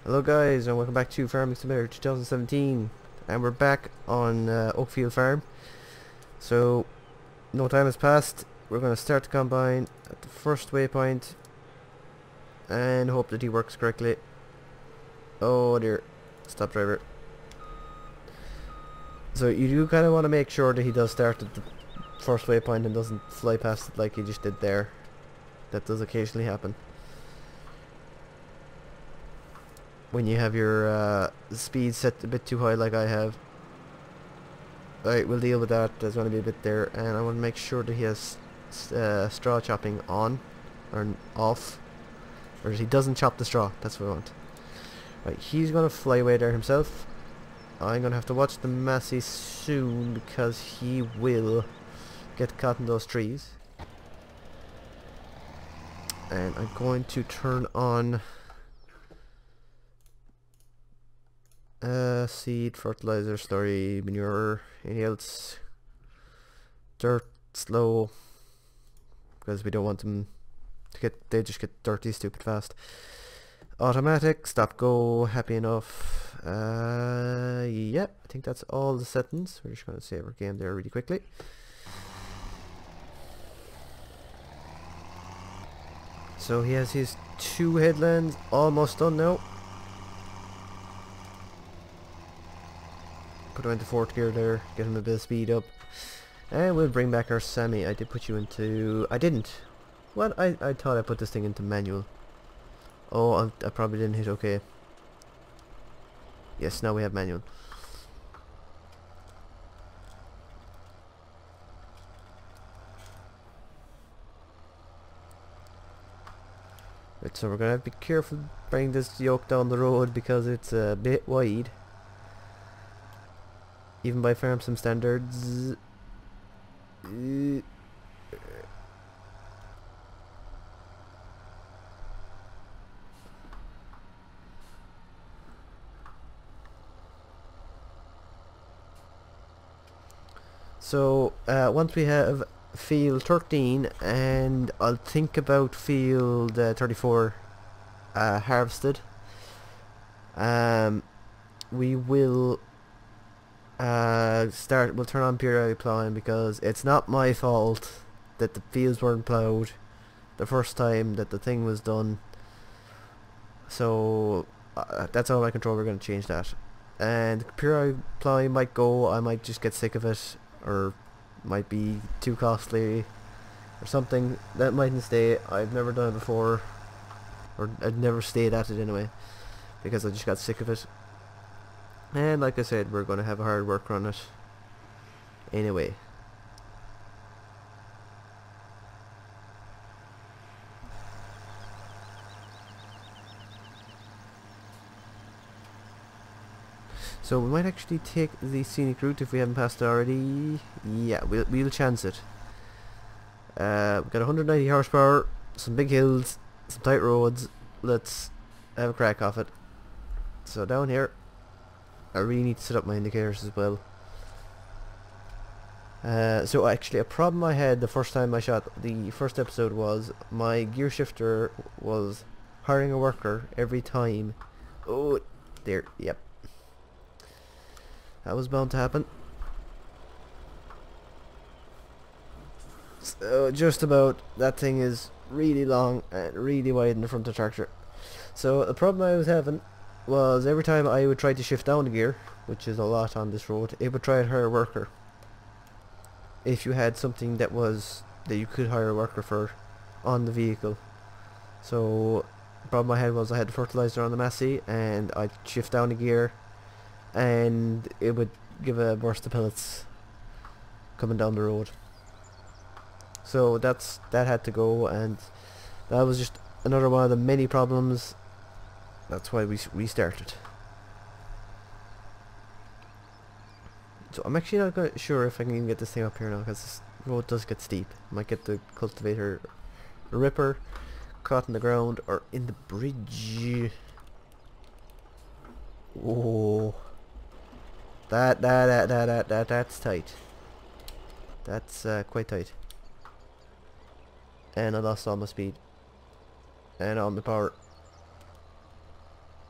Hello guys, and welcome back to Farming Simulator 2017, and we're back on OakField farm. So no time has passed. We're going to start the combine at the first waypoint and hope that he works correctly. Oh dear, stop driver. So you do kind of want to make sure that he does start at the first waypoint and doesn't fly past it like he just did there. That does occasionally happen when you have your speed set a bit too high like I have. Alright, we'll deal with that. There's going to be a bit there, and I want to make sure that he has straw chopping on or off, or he doesn't chop the straw. That's what I want. Right, he's going to fly away there himself. I'm going to have to watch the Massey soon because he will get caught in those trees. And I'm going to turn on seed, fertilizer, slurry, manure, anything else. Dirt, slow, because we don't want them to get, they just get dirty stupid fast. Automatic, stop, go, happy enough. Yeah, I think that's all the settings. We're just going to save our game there really quickly. So he has his 2 headlands almost done now. Put him into 4th gear there, get him a bit of speed up. And we'll bring back our semi. I did put you into... I didn't. What? I thought I put this thing into manual. Oh, I probably didn't hit okay. Yes, now we have manual. Right, so we're going to have to be careful bringing this yoke down the road because it's a bit wide. Even by farm sim standards. So once we have field 13, and I'll think about field 34 harvested, we will we'll turn on periodic plowing because it's not my fault that the fields weren't plowed the first time that the thing was done. So that's out of my control. We're going to change that, and periodic plowing might go. I might just get sick of it, or might be too costly or something. That mightn't stay. I've never done it before, or I'd never stayed at it anyway, because I just got sick of it. And like I said, we're going to have a hard work on it anyway. So we might actually take the scenic route if we haven't passed it already. Yeah, we'll chance it. We've got 190 horsepower, some big hills, some tight roads. Let's have a crack off it. So down here, I really need to set up my indicators as well. So actually a problem I had the first time I shot the first episode was my gear shifter was hiring a worker every time. Oh, there, yep. That was bound to happen. So just about, that thing is really long and really wide in the front of the tractor. So the problem I was having was every time I would try to shift down the gear, which is a lot on this road, it would try to hire a worker. If you had something that you could hire a worker for on the vehicle. So the problem I had was I had the fertilizer on the Massey and I'd shift down the gear and it would give a burst of pellets coming down the road. So that had to go, and that was just another one of the many problems. That's why we restarted. So I'm actually not sure if I can even get this thing up here now, because this road does get steep. I might get the cultivator ripper caught in the ground or in the bridge. Oh, that's tight. That's quite tight. And I lost all my speed and all my power.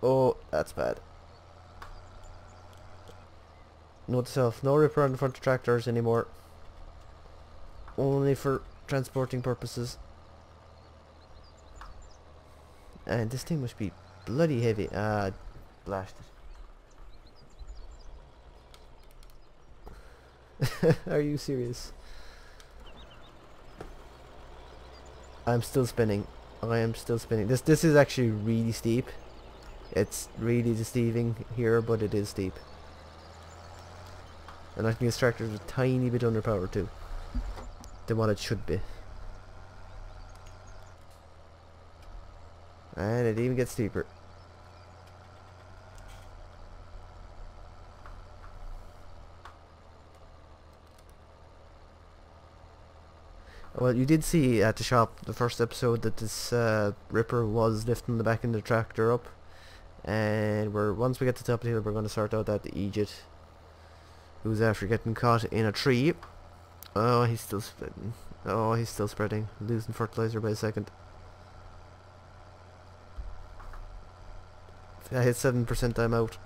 Oh, that's bad. Note to self, no ripper on the front of tractors anymore. Only for transporting purposes. And this thing must be bloody heavy. Blasted. Are you serious? I'm still spinning. I am still spinning. This is actually really steep. It's really deceiving here, but it is steep. And I think this tractor is a tiny bit underpowered too than what it should be. And it even gets steeper. Well, you did see at the shop, the first episode, that this ripper was lifting the back end of the tractor up. And once we get to the top of the hill, we're going to sort out that Egypt, who's after getting caught in a tree. Oh, he's still spreading. Oh, he's still spreading. Losing fertilizer by a second. If I hit 7%, I'm out.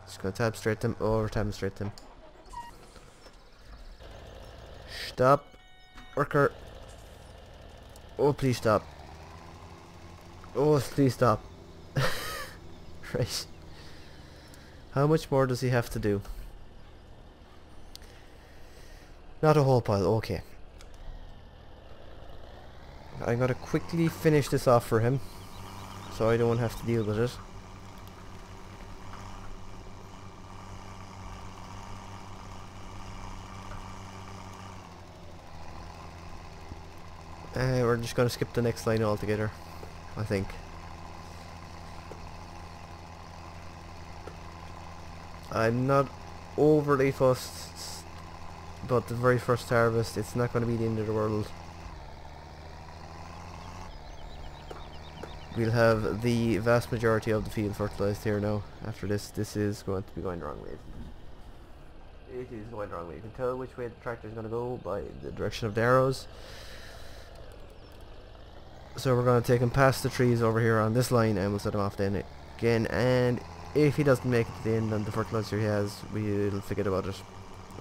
Just going to tab straight to him. Over tab straight to him. Stop. Worker. Oh, please stop. Oh, please stop. Right. How much more does he have to do? Not a whole pile. Okay. I'm gonna quickly finish this off for him, so I don't have to deal with it. We're just gonna skip the next line altogether, I think. I'm not overly fussed, but the very first harvest, it's not going to be the end of the world. We'll have the vast majority of the field fertilized here now. After this, this is going to be going the wrong way. It is going the wrong way. You can tell which way the tractor is going to go by the direction of the arrows. So we're going to take him past the trees over here on this line, and we'll set him off then again. And if he doesn't make it to the end on the fertilizer he has, we'll forget about it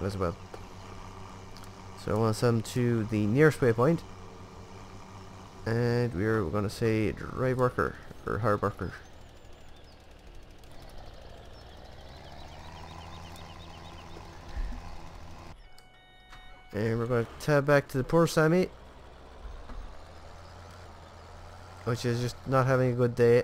as well. So I want to send him to the nearest waypoint, and we're going to say drive worker or hard worker. And we're going to tab back to the poor Sammy, which is just not having a good day.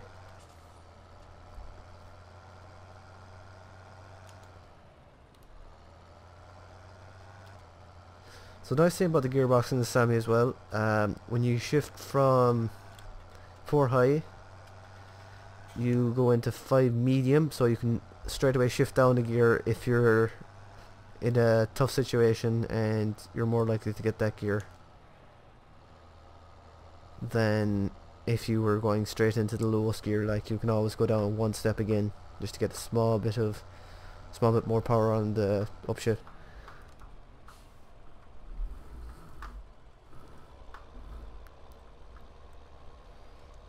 So nice thing about the gearbox in the Sammy as well, when you shift from 4 high, you go into 5 medium, so you can straight away shift down the gear if you're in a tough situation and you're more likely to get that gear than if you were going straight into the lowest gear. Like, you can always go down one step again just to get a small bit more power on the upshift.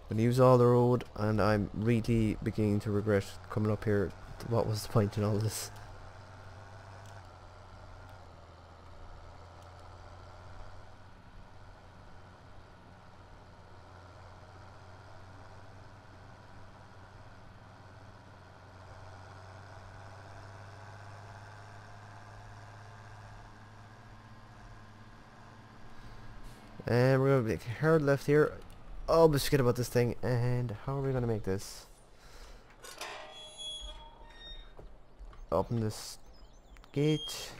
But use all the road, and I'm really beginning to regret coming up here. What was the point in all this? And we're going to make a hard left here. Always forget about this thing. And how are we going to make this? Open this gate.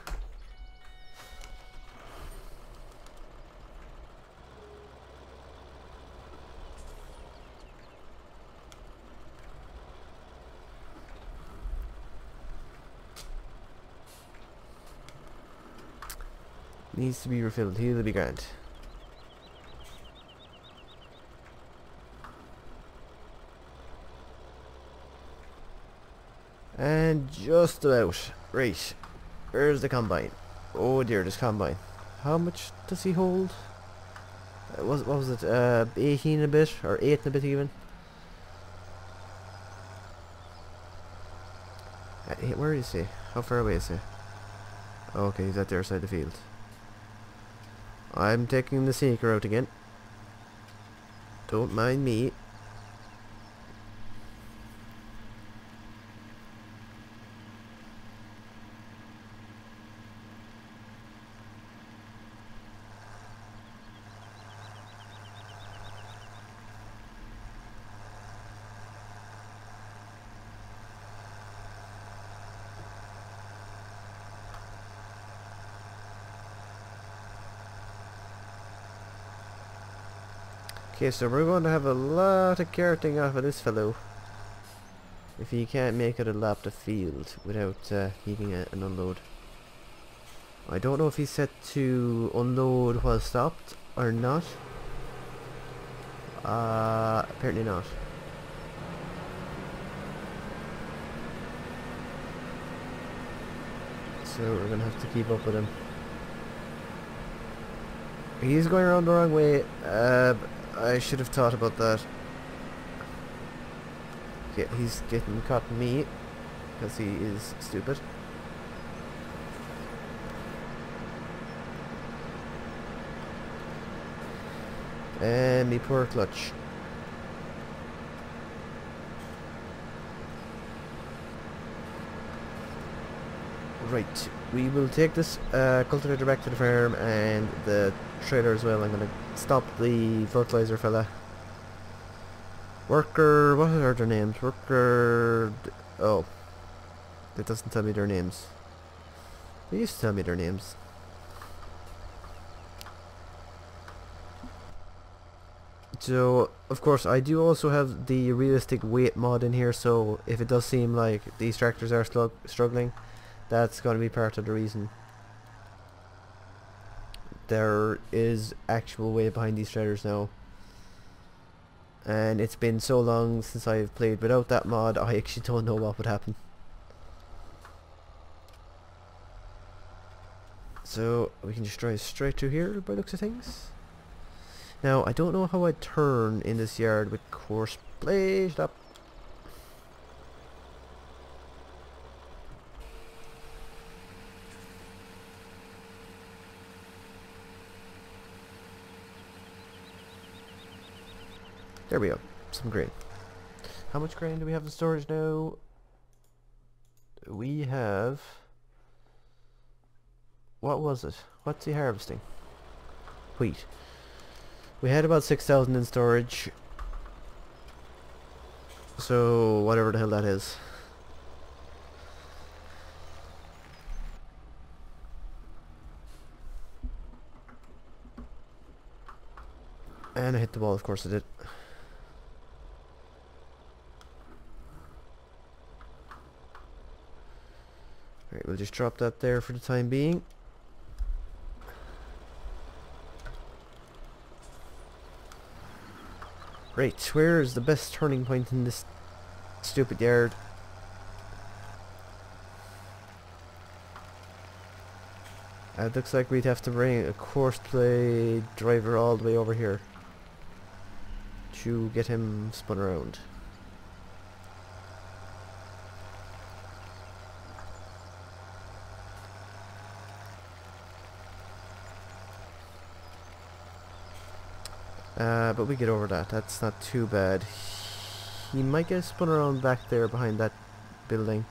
Needs to be refilled. He'll be grand. And just about. Right. Where's the combine? Oh dear, this combine. How much does he hold? What was it? 18 a bit? Or 8 and a bit even? Where is he? How far away is he? Okay, he's at their side of the field. I'm taking the sneaker out again. Don't mind me. Okay, so we're going to have a lot of carting off of this fellow if he can't make it a lap the field without needing an unload. I don't know if he's set to unload while stopped or not. Apparently not. So we're going to have to keep up with him. He's going around the wrong way. I should have thought about that. Yeah, he's getting caught me because he is stupid. And me poor clutch. Right, we will take this cultivator back to the farm and the trailer as well. I'm going to stop the fertilizer fella. Worker, what are their names? Worker... Oh. It doesn't tell me their names. They used to tell me their names. So, of course, I do also have the realistic weight mod in here, so if it does seem like these tractors are struggling, that's going to be part of the reason. There is actual weight behind these trailers now. And it's been so long since I've played without that mod, I actually don't know what would happen. So, we can just drive straight through here by the looks of things. Now, I don't know how I turn in this yard with course blazed up. There we go. Some grain. How much grain do we have in storage now? We have... What was it? What's he harvesting? Wheat. We had about 6,000 in storage. So, whatever the hell that is. And I hit the wall, of course I did. Alright, we'll just drop that there for the time being. Right, where is the best turning point in this stupid yard? It looks like we'd have to bring a course play driver all the way over here to get him spun around. But we get over that. That's not too bad. He might get spun around back there behind that building.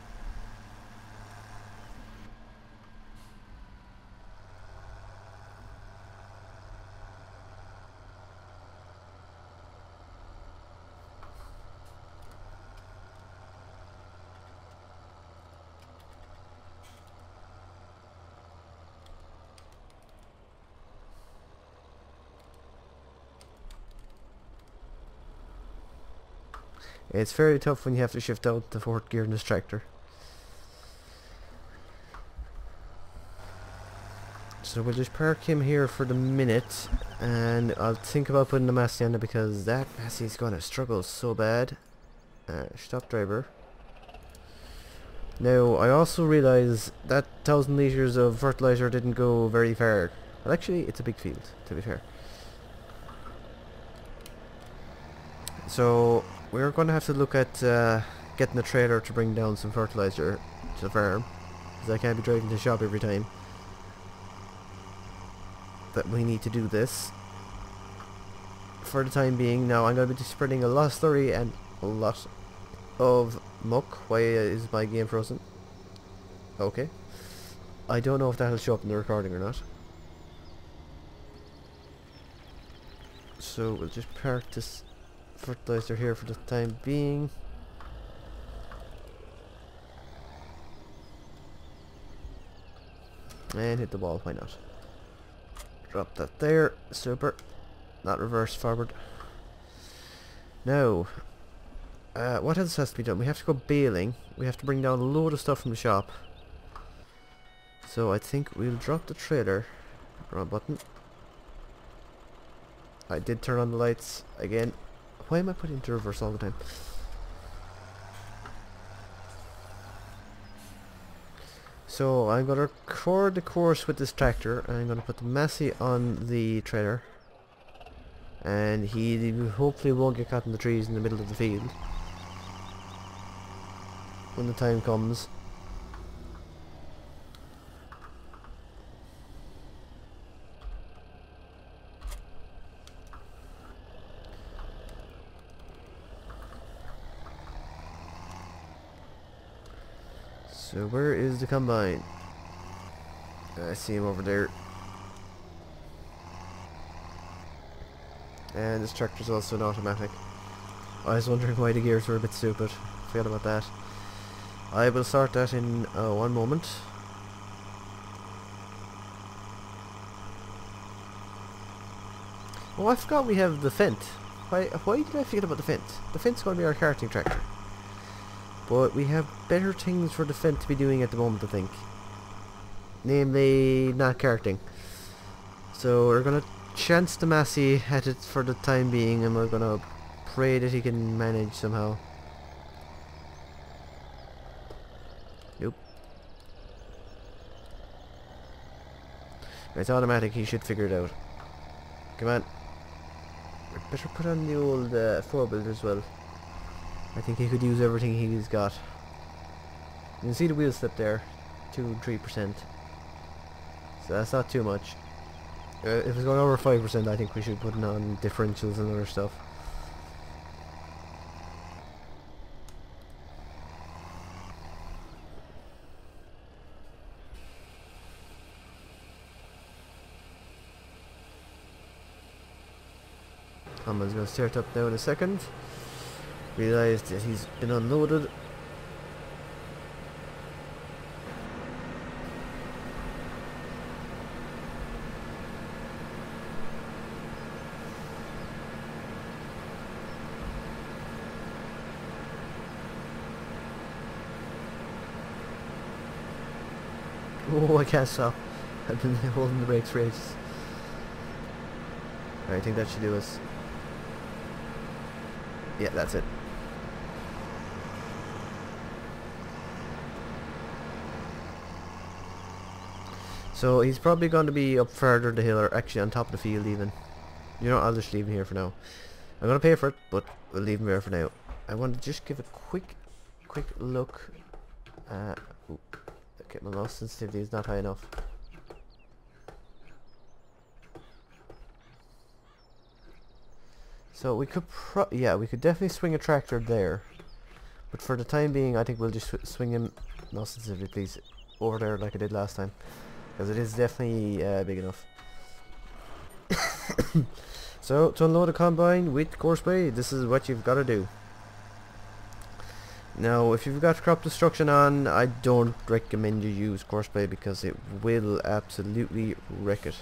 It's very tough when you have to shift out the fourth gear in this tractor. So we'll just park him here for the minute, and I'll think about putting the Massey on it because that Massey's gonna struggle so bad. Stop driver. Now I also realise that 1,000 litres of fertiliser didn't go very far. Well, actually it's a big field, to be fair. So we're going to have to look at getting the trailer to bring down some fertilizer to the farm, because I can't be driving to the shop every time that we need to do this. For the time being, now I'm going to be spreading a lot of slurry and a lot of muck. Why is my game frozen? Okay. I don't know if that'll show up in the recording or not. So we'll just park this fertilizer here for the time being. And hit the wall, why not? Drop that there, super. Not reverse forward. Now, what else has to be done? We have to go baling. We have to bring down a load of stuff from the shop. So I think we'll drop the trailer. Wrong button. I did turn on the lights again. Why am I putting into reverse all the time? So I'm going to record the course with this tractor, and I'm going to put the Massey on the trailer, and he hopefully won't get caught in the trees in the middle of the field when the time comes. So where is the combine? I see him over there. And this tractor's also an automatic. I was wondering why the gears were a bit stupid. Forget about that. I will sort that in one moment. Oh, I forgot we have the Fent. Why did I forget about the Fent? The Fent's going to be our karting tractor. But we have better things for the Fent to be doing at the moment, I think. Namely, not karting. So we're going to chance the Massey at it for the time being, and we're going to pray that he can manage somehow. Nope. It's automatic, he should figure it out. Come on. We better put on the old 4-wheeler as well. I think he could use everything he's got. You can see the wheel slip there, 2-3%. So that's not too much. If it's going over 5%, I think we should put it on differentials and other stuff. Someone's going to start up now in a second. Realised that he's been unloaded. Oh, I can't stop. I've been holding the brakes for ages. I think that should do us. Yeah, that's it. So he's probably going to be up further the hill, or actually on top of the field even. You know, I'll just leave him here for now. I'm going to pay for it, but we'll leave him here for now. I want to just give a quick look. Ooh, okay, my mouse sensitivity is not high enough. So we could we could definitely swing a tractor there. But for the time being, I think we'll just swing him, mouse sensitivity please, over there like I did last time. Because it is definitely big enough. So, to unload a combine with course spray, this is what you've got to do. Now, if you've got crop destruction on, I don't recommend you use course spray because it will absolutely wreck it.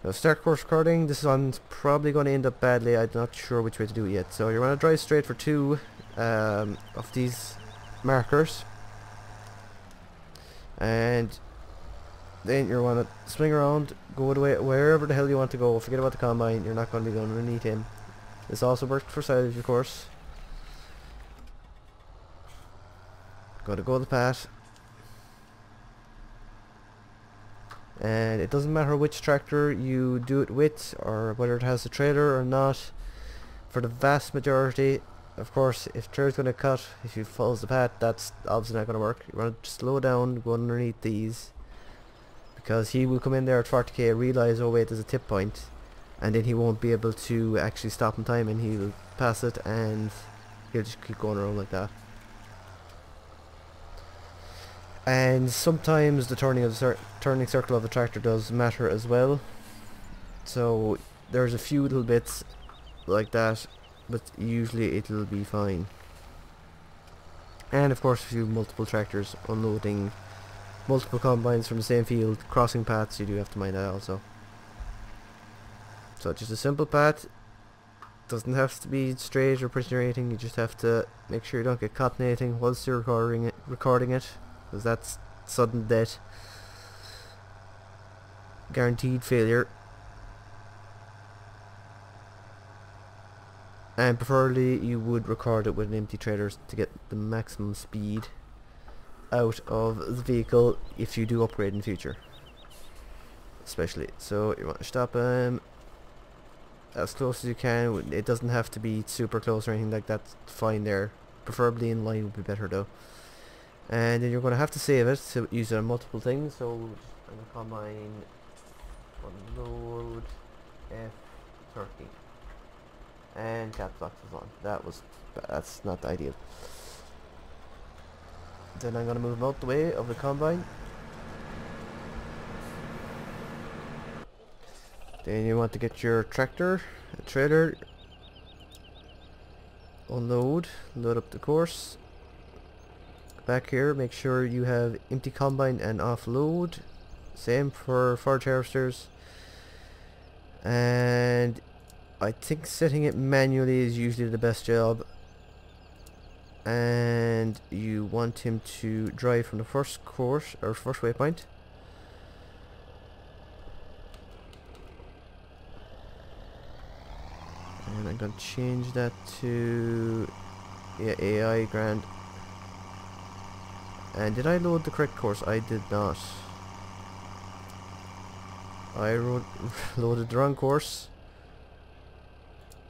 Now, start course recording. This one's probably going to end up badly. I'm not sure which way to do it yet. So, you want to drive straight for 2 of these markers. And then you want to swing around, go the way wherever the hell you want to go. Forget about the combine, you're not going to be going underneath him. This also worked for silage, of course. Got to go the path. And it doesn't matter which tractor you do it with, or whether it has a trailer or not. For the vast majority, Of course, if the trailer's going to cut, if he follows the path, that's obviously not going to work. You want to slow down, go underneath these, because he will come in there at 40k, realise, oh wait, there's a tip point, and then he won't be able to actually stop in time, and he'll pass it, and he'll just keep going around like that. And sometimes the turning circle of the tractor does matter as well. So there's a few little bits like that, but usually it'll be fine. And of course, if you have multiple tractors unloading multiple combines from the same field, crossing paths, you do have to mind that also. So just a simple path, doesn't have to be straight or pretty or anything. You just have to make sure you don't get caught in anything whilst you're recording it, because that's sudden death, guaranteed failure. And preferably you would record it with an empty trailer to get the maximum speed out of the vehicle if you do upgrade in the future, especially. So you want to stop him as close as you can. It doesn't have to be super close or anything like that. Fine there. Preferably in line would be better though. And then you're going to have to save it to use it on multiple things. So I'm going to combine unload F13 and caps lock was on. That's not ideal. Then I'm going to move him out the way of the combine. Then you want to get your tractor, a trailer, unload, load up the course. Back here, make sure you have empty combine and offload. Same for forage harvesters. And I think setting it manually is usually the best job. And you want him to drive from the first course or first waypoint. And I'm going to change that to AI grand. And did I load the correct course? I did not. I loaded the wrong course.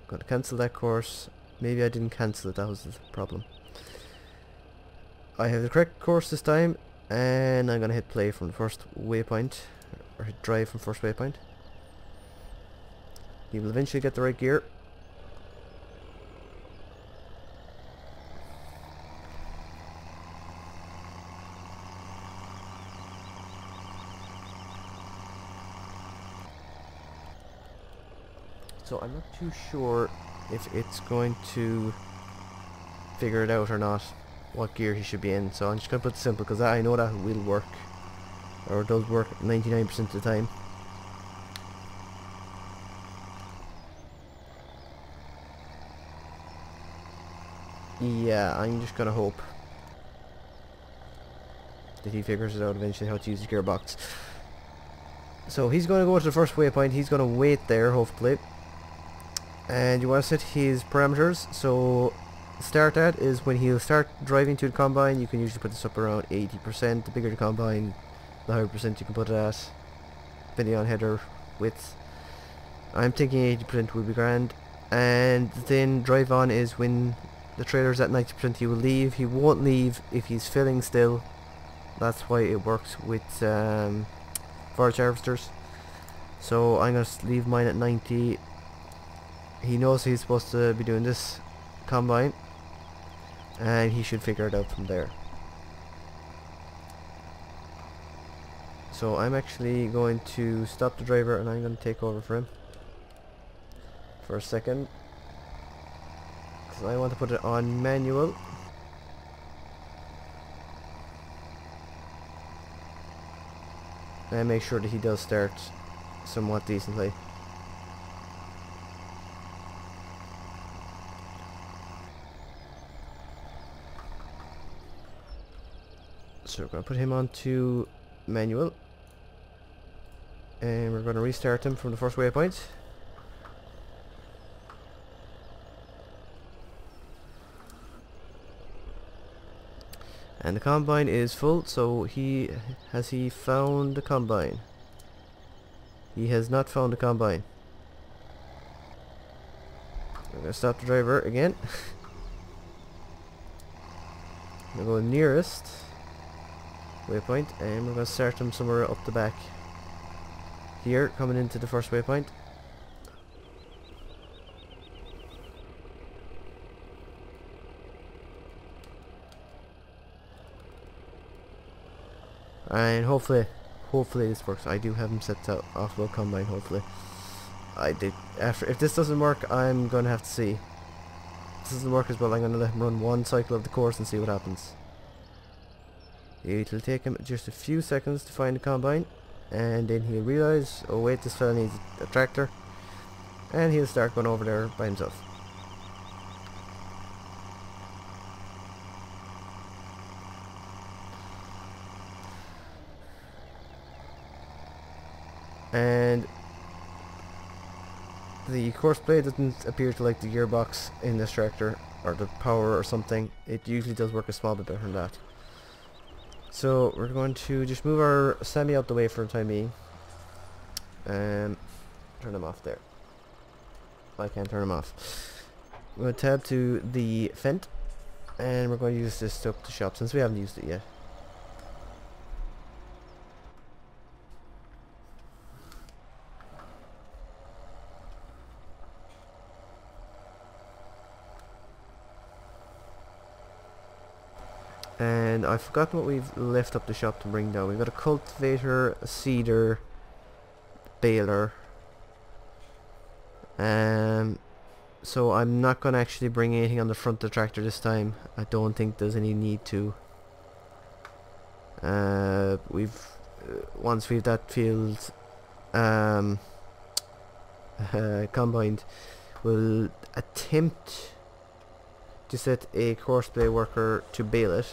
Got to cancel that course. Maybe I didn't cancel it, that was the problem. I have the correct course this time, and I'm gonna hit play from the first waypoint, or hit drive from first waypoint. You will eventually get the right gear. So I'm not too sure if it's going to figure it out or not, what gear he should be in. So I'm just going to put it simple, because I know that will work, or does work 99% of the time. Yeah, I'm just going to hope that he figures it out eventually how to use the gearbox. So he's going to go to the first waypoint. He's going to wait there, hopefully. And you want to set his parameters. So start at is when he'll start driving to the combine. You can usually put this up around 80%. The bigger the combine, the higher percent you can put it at, depending on header width. I'm thinking 80% would be grand. And then drive on is when the trailer's at 90%. He will leave. He won't leave if he's filling still. That's why it works with forage harvesters. So I'm going to leave mine at 90. He knows he's supposed to be doing this combine, and he should figure it out from there. So I'm actually going to stop the driver, and I'm going to take over for him for a second, because I want to put it on manual. And make sure that he does start somewhat decently. So we're going to put him onto manual, and we're going to restart him from the first waypoint. And the combine is full, so has he found the combine? He has not found the combine. We're going to stop the driver again. We'll go nearest waypoint, and we're going to start them somewhere up the back here, coming into the first waypoint. And hopefully this works. I do have them set to offload combine. Hopefully I did. After, if this doesn't work, I'm gonna have to see. If this doesn't work as well, I'm gonna let him run one cycle of the course and see what happens. It'll take him just a few seconds to find the combine, and then he'll realise, oh wait, this fella needs a tractor, and he'll start going over there by himself. And the course play doesn't appear to like the gearbox in this tractor, or the power or something. It usually does work a small bit better than that. So we're going to just move our semi out the way for the time being. Turn them off there. I can't turn them off. We're going to tab to the Fent, and we're going to use this to up the shop since we haven't used it yet. And I've forgotten what we've left up the shop to bring down. We've got a cultivator, a seeder, baler. So I'm not going to actually bring anything on the front of the tractor this time. I don't think there's any need to. Once we've that field combined, we'll attempt to set a courseplay worker to bale it,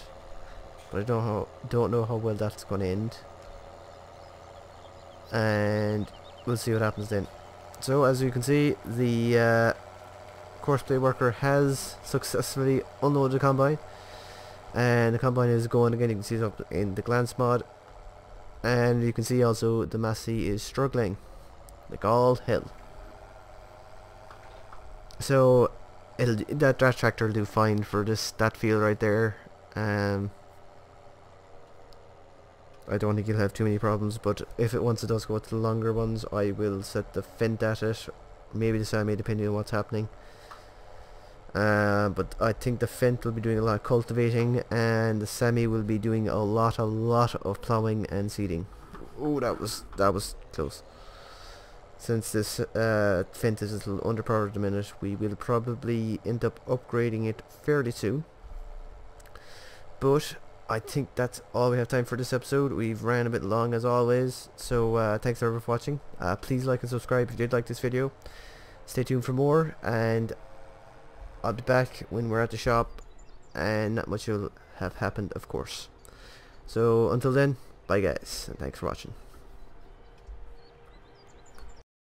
but I don't know how well that's going to end, and we'll see what happens then. So as you can see, the courseplay worker has successfully unloaded the combine, and the combine is going again. You can see it up in the glance mod, and you can see also the Massey is struggling like all hell. So that tractor will do fine for that field right there. I don't think he'll have too many problems, but if once it does go to the longer ones, I will set the Fent at it, maybe the semi, depending on what's happening. But I think the Fent will be doing a lot of cultivating, and the semi will be doing a lot of ploughing and seeding. Oh, that was close. Since this Fent is a little underpowered at the minute, we will probably end up upgrading it fairly soon. But I think that's all we have time for this episode. We've ran a bit long as always, so thanks everyone for watching. Please like and subscribe if you did like this video. Stay tuned for more, and I'll be back when we're at the shop, and not much will have happened, of course. So until then, bye guys, and thanks for watching.